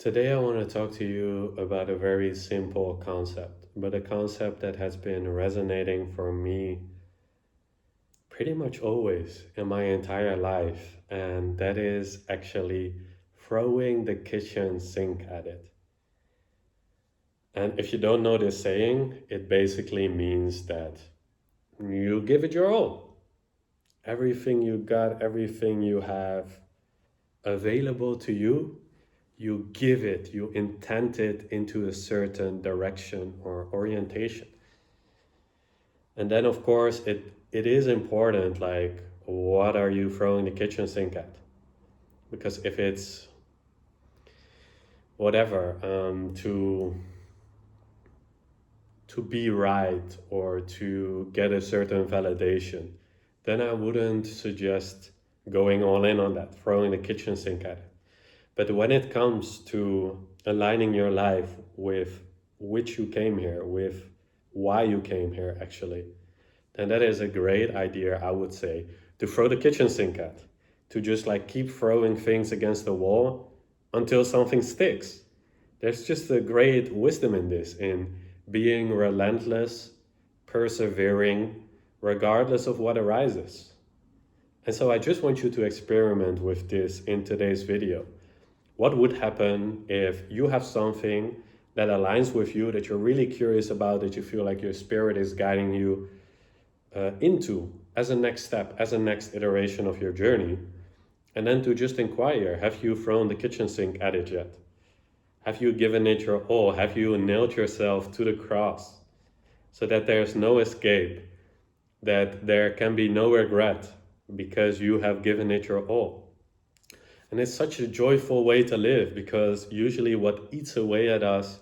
Today, I want to talk to you about a very simple concept, but a concept that has been resonating for me pretty much always in my entire life, and that is actually throwing the kitchen sink at it. And if you don't know this saying, it basically means that you give it your all. Everything you got, everything you have available to you, you give it, you intend it into a certain direction or orientation. And then, of course, it is important, like, what are you throwing the kitchen sink at? Because if it's whatever, to be right or to get a certain validation, then I wouldn't suggest going all in on that, throwing the kitchen sink at it. But when it comes to aligning your life with which you came here, with why you came here actually, then that is a great idea, I would say, to throw the kitchen sink at, to just like keep throwing things against the wall until something sticks. There's just a great wisdom in this, in being relentless, persevering, regardless of what arises. And so I just want you to experiment with this in today's video. What would happen if you have something that aligns with you, that you're really curious about, that you feel like your spirit is guiding you into as a next step, as a next iteration of your journey? And then to just inquire, have you thrown the kitchen sink at it yet? Have you given it your all? Have you nailed yourself to the cross so that there's no escape, that there can be no regret because you have given it your all? And it's such a joyful way to live, because usually what eats away at us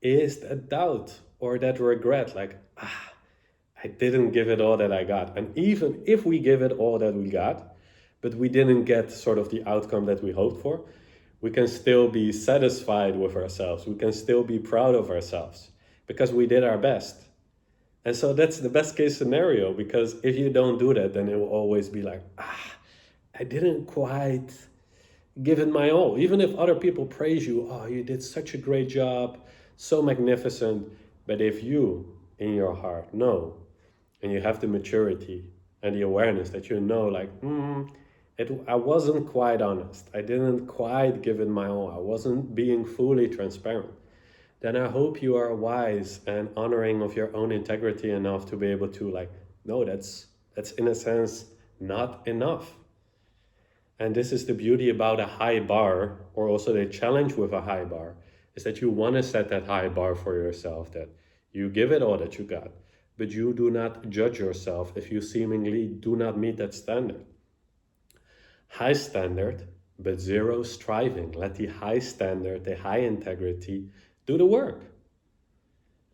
is that doubt or that regret, like, I didn't give it all that I got. And even if we give it all that we got, but we didn't get sort of the outcome that we hoped for, we can still be satisfied with ourselves. We can still be proud of ourselves because we did our best. And so that's the best case scenario, because if you don't do that, then it will always be like, I didn't quite give it my all. Even if other people praise you, oh, you did such a great job, so magnificent. But if you, in your heart, know, and you have the maturity and the awareness that you know, like, I wasn't quite honest. I didn't quite give it my all. I wasn't being fully transparent. Then I hope you are wise and honoring of your own integrity enough to be able to, like, no, that's in a sense not enough. And this is the beauty about a high bar, or also the challenge with a high bar, is that you want to set that high bar for yourself, that you give it all that you got, but you do not judge yourself if you seemingly do not meet that standard. High standard, but zero striving. Let the high standard, the high integrity, do the work.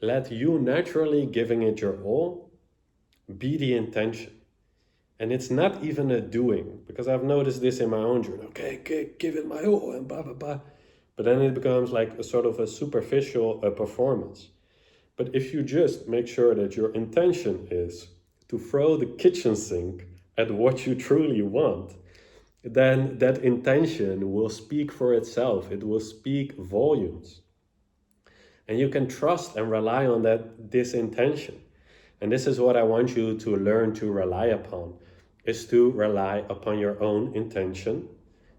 Let you naturally giving it your all be the intention. And it's not even a doing, because I've noticed this in my own journey. Okay, give it my all and blah, blah, blah. But then it becomes like a sort of a superficial performance. But if you just make sure that your intention is to throw the kitchen sink at what you truly want, then that intention will speak for itself. It will speak volumes. And you can trust and rely on this intention. And this is what I want you to learn to rely upon, is to rely upon your own intention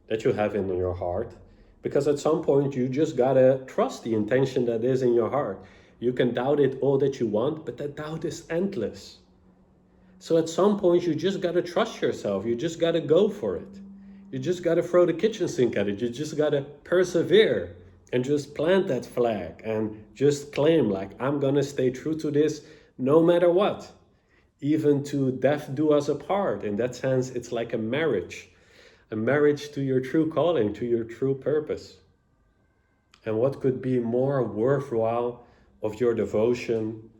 that you have in your heart. Because at some point you just gotta trust the intention that is in your heart. You can doubt it all that you want, but that doubt is endless. So at some point you just gotta trust yourself. You just gotta go for it. You just gotta throw the kitchen sink at it. You just gotta persevere and just plant that flag and just claim, like, I'm gonna stay true to this no matter what. Even to death do us apart. In that sense, it's like a marriage to your true calling, to your true purpose. And what could be more worthwhile of your devotion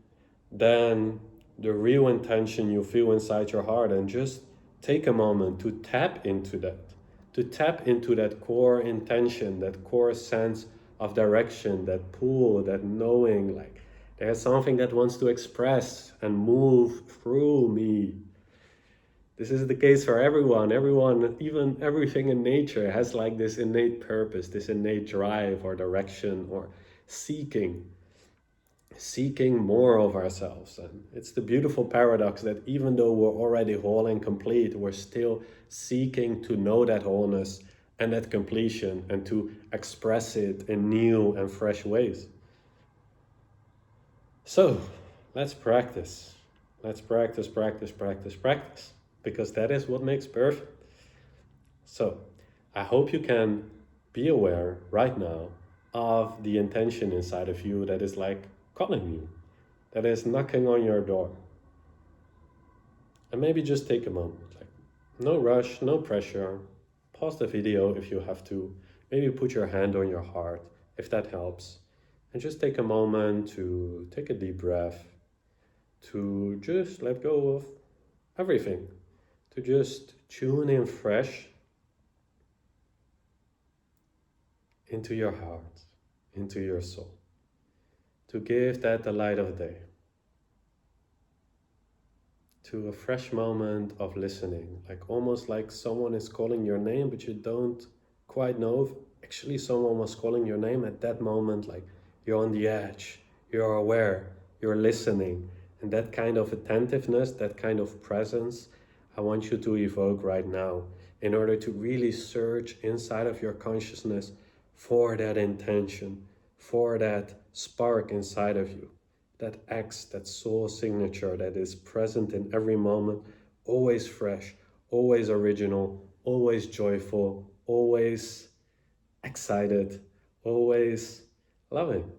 than the real intention you feel inside your heart? And just take a moment to tap into that core intention, that core sense of direction, that pull, that knowing, like, there's something that wants to express and move through me. This is the case for everyone. Everyone, even everything in nature has like this innate purpose, this innate drive or direction or seeking, seeking more of ourselves. And it's the beautiful paradox that even though we're already whole and complete, we're still seeking to know that wholeness and that completion and to express it in new and fresh ways. So let's practice. Let's practice, practice, practice, practice, because that is what makes perfect. So I hope you can be aware right now of the intention inside of you that is like calling you, that is knocking on your door. And maybe just take a moment, like no rush, no pressure. Pause the video if you have to. Maybe put your hand on your heart if that helps. And just take a moment to take a deep breath, to just let go of everything, to just tune in fresh into your heart, into your soul, to give that the light of day, to a fresh moment of listening, like almost like someone is calling your name, but you don't quite know if actually someone was calling your name at that moment. Like you're on the edge, you're aware, you're listening, and that kind of attentiveness, that kind of presence, I want you to evoke right now in order to really search inside of your consciousness for that intention, for that spark inside of you, that X, that soul signature that is present in every moment, always fresh, always original, always joyful, always excited, always loving.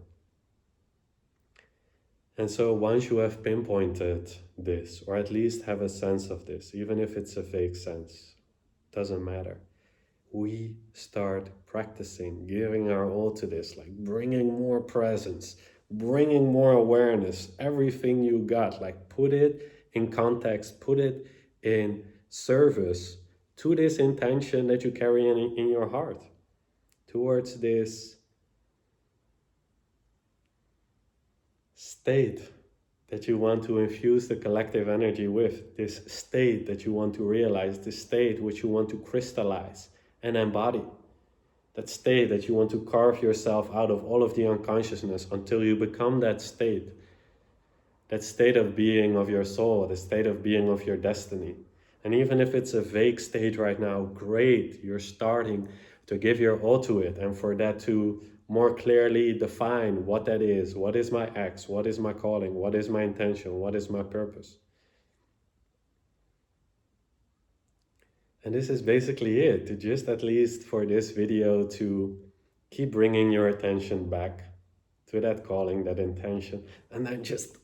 And so once you have pinpointed this, or at least have a sense of this, even if it's a vague sense, doesn't matter. We start practicing, giving our all to this, like bringing more presence, bringing more awareness, everything you got, like put it in context, put it in service to this intention that you carry in your heart, towards this state that you want to infuse the collective energy with, this state that you want to realize, this state which you want to crystallize and embody, that state that you want to carve yourself out of all of the unconsciousness until you become that state of being of your soul, the state of being of your destiny. And even if it's a vague state right now, great, you're starting to give your all to it, and for that to more clearly define what that is. What is my X? What is my calling? What is my intention? What is my purpose? And this is basically it, to just at least for this video to keep bringing your attention back to that calling, that intention, and then just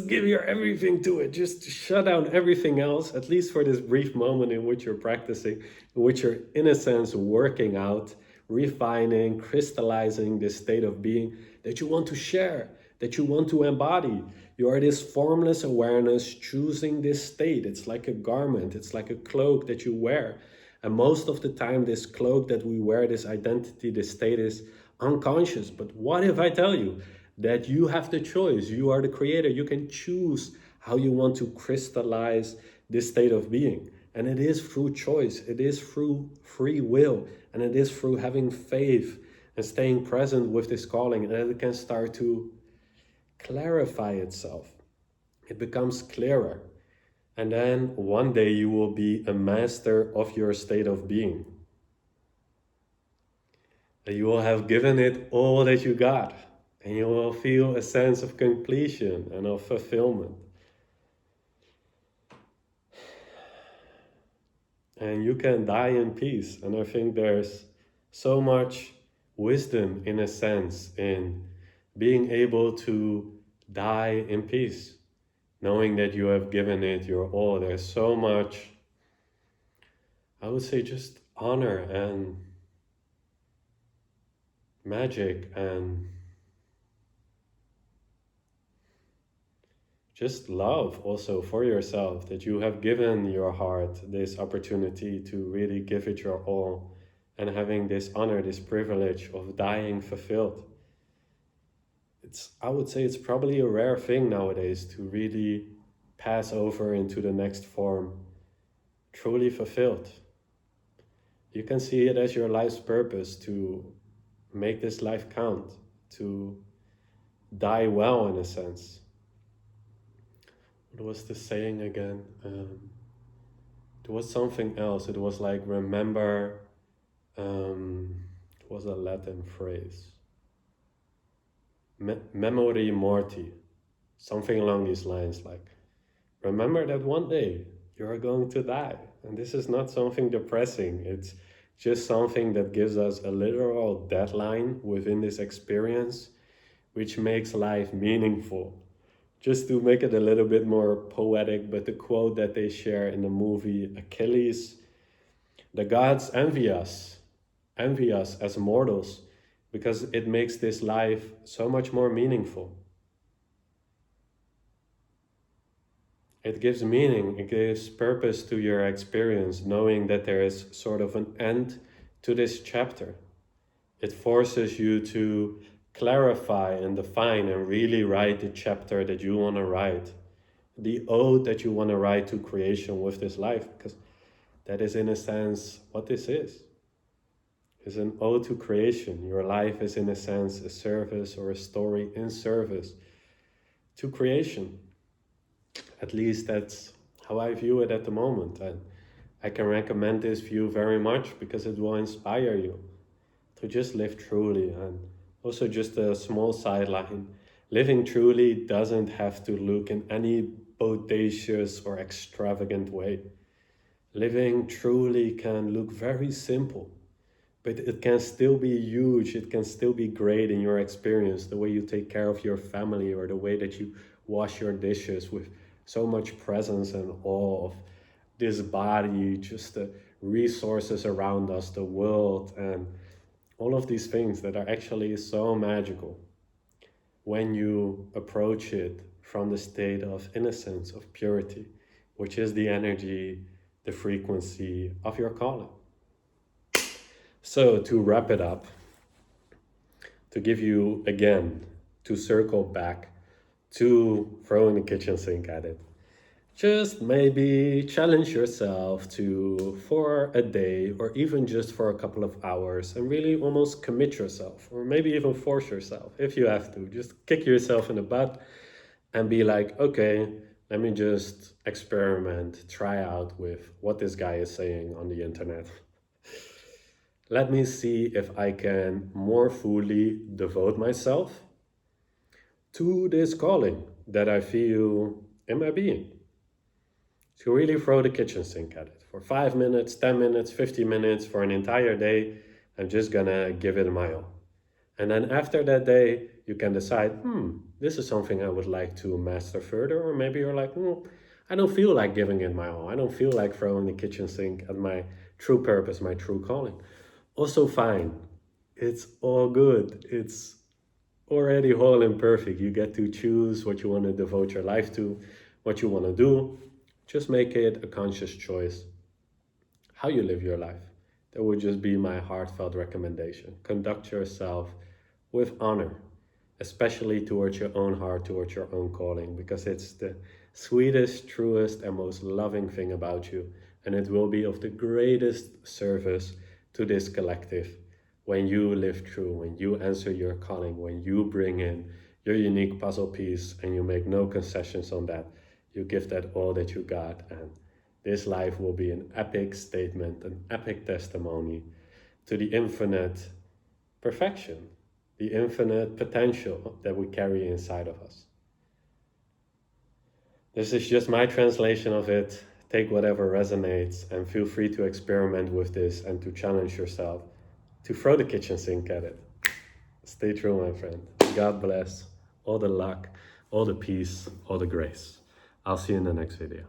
give your everything to it. Just shut down everything else, at least for this brief moment in which you're practicing, in which you're in a sense working out, refining, crystallizing this state of being that you want to share, that you want to embody. You are this formless awareness choosing this state. It's like a garment, it's like a cloak that you wear. And most of the time, this cloak that we wear, this identity, this state is unconscious. But what if I tell you that you have the choice? You are the creator. You can choose how you want to crystallize this state of being. And it is through choice. It is through free will. And it is through having faith and staying present with this calling. And it can start to clarify itself. It becomes clearer. And then one day you will be a master of your state of being. And you will have given it all that you got. And you will feel a sense of completion and of fulfillment. And you can die in peace. And I think there's so much wisdom, in a sense, in being able to die in peace, knowing that you have given it your all. There's so much, I would say, just honor and magic and just love also for yourself, that you have given your heart this opportunity to really give it your all, and having this honor, this privilege of dying fulfilled. I would say it's probably a rare thing nowadays to really pass over into the next form truly fulfilled. You can see it as your life's purpose to make this life count, to die well in a sense. What was the saying again? It was something else. It was like, remember, it was a Latin phrase. Memori morti, something along these lines, like, remember that one day you are going to die. And this is not something depressing. It's just something that gives us a literal deadline within this experience, which makes life meaningful. Just to make it a little bit more poetic, but the quote that they share in the movie Achilles, the gods envy us as mortals, because it makes this life so much more meaningful. It gives meaning, it gives purpose to your experience, knowing that there is sort of an end to this chapter. It forces you to clarify and define and really write the chapter that you want to write, the ode that you want to write to creation with this life, because that is in a sense what this is. It's an ode to creation. Your life is in a sense a service or a story in service to creation. At least that's how I view it at the moment. And I can recommend this view very much because it will inspire you to just live truly. And also just a small sideline, living truly doesn't have to look in any bodacious or extravagant way. Living truly can look very simple, but it can still be huge. It can still be great in your experience, the way you take care of your family or the way that you wash your dishes with so much presence and awe of this body, just the resources around us, the world, and all of these things that are actually so magical when you approach it from the state of innocence, of purity, which is the energy, the frequency of your calling. So to wrap it up, to give you again, to circle back to throwing the kitchen sink at it, just maybe challenge yourself to, for a day or even just for a couple of hours, and really almost commit yourself, or maybe even force yourself if you have to. Just kick yourself in the butt and be like, okay, let me just experiment, try out with what this guy is saying on the internet. Let me see if I can more fully devote myself to this calling that I feel in my being. To really throw the kitchen sink at it for 5 minutes, 10 minutes, 50 minutes, for an entire day. I'm just gonna give it my all. And then after that day, you can decide, this is something I would like to master further. Or maybe you're like, I don't feel like giving it my all. I don't feel like throwing the kitchen sink at my true purpose, my true calling. Also fine. It's all good. It's already whole and perfect. You get to choose what you want to devote your life to, what you want to do. Just make it a conscious choice. How you live your life. That would just be my heartfelt recommendation. Conduct yourself with honor, especially towards your own heart, towards your own calling, because it's the sweetest, truest, and most loving thing about you. And it will be of the greatest service to this collective when you live true, when you answer your calling, when you bring in your unique puzzle piece and you make no concessions on that. You give that all that you got, and this life will be an epic statement, an epic testimony to the infinite perfection, the infinite potential that we carry inside of us. This is just my translation of it. Take whatever resonates and feel free to experiment with this and to challenge yourself to throw the kitchen sink at it. Stay true, my friend. God bless. All the luck, all the peace, all the grace. I'll see you in the next video.